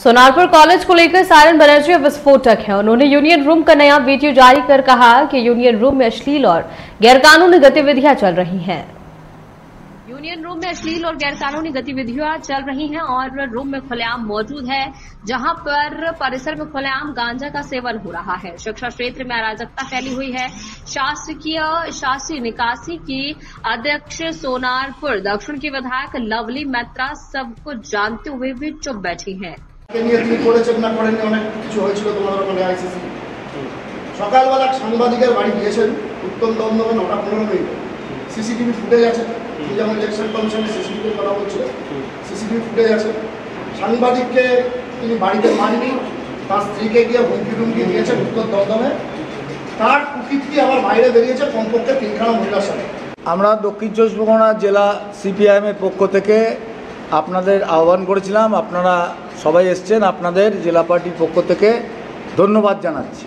Sonarpur college को लेकर siren Banerjee विस्फोटक है। उन्होंने यूनियन रूम का नया वीडियो जारी कर कहा कि यूनियन रूम में अश्लील और गैरकानूनी गतिविधियां चल रही हैं। यूनियन रूम में अश्लील और गैरकानूनी गतिविधियां चल रही हैं और रूम में खुलेआम मौजूद है, जहां पर परिसर में खुलेआम गांजा का सेवन हो रहा है। शिक्षा क्षेत्र में अराजकता फैली हुई है। शासी निकासी की अध्यक्ष सोनारपुर दक्षिण की विधायक लवली मैत्रा सब कुछ जानते हुए भी चुप बैठी हैं। সকালবেলা সাংবাদিকের বাড়ি গিয়েছেন উত্তম দমদমে 9:15 মিনিটে। সিসিটিভি ফুটেজ আছে, যেমন ইলেকশন কমিশনের সিসিটিভির কথা বলছিল, সিসিটিভি ফুটেজ আছে। সাংবাদিককে তিনি বাড়িতে মাননি, তার স্ত্রীকে গিয়ে হুমকি দিয়েছেন উত্তর দমদমে। তার কুকীর্তি আবার বাইরে বেরিয়েছে কমপক্ষে 3খানা মহিলার সাথে। আমরা দক্ষিণ চব্বিশ পরগনা জেলা সিপিআইএমের পক্ষ থেকে আপনাদের আহ্বান করেছিলাম, আপনারা সবাই এসছেন। আপনাদের জেলা পার্টির পক্ষ থেকে ধন্যবাদ জানাচ্ছি।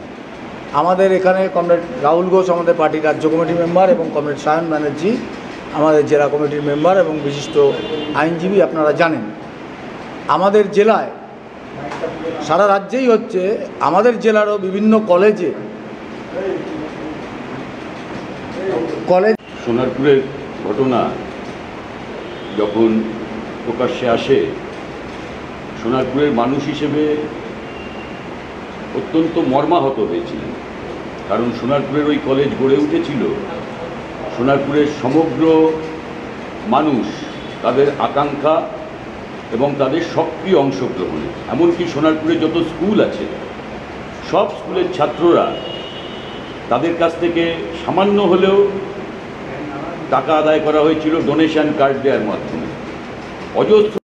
আমাদের এখানে কমরেড রাহুল ঘোষ আমাদের পার্টির রাজ্য কমিটির মেম্বার এবং কমরেড সায়ন ব্যানার্জি আমাদের জেলা কমিটির মেম্বার এবং বিশিষ্ট আইনজীবী। আপনারা জানেন আমাদের জেলায় সারা রাজ্যেই হচ্ছে, আমাদের জেলারও বিভিন্ন কলেজে সোনারপুরের ঘটনা যখন প্রকাশ্যে আসে, সোনারপুরের মানুষ হিসেবে অত্যন্ত মর্মাহত হয়েছিলেন। কারণ সোনারপুরের ওই কলেজ গড়ে উঠেছিল সোনারপুরের সমগ্র মানুষ তাদের আকাঙ্ক্ষা এবং তাদের সক্রিয় অংশগ্রহণে। এমনকি সোনারপুরে যত স্কুল আছে সব স্কুলের ছাত্ররা তাদের কাছ থেকে সামান্য হলেও টাকা আদায় করা হয়েছিল ডোনেশন কার্ড দেওয়ার মাধ্যমে। অজস্র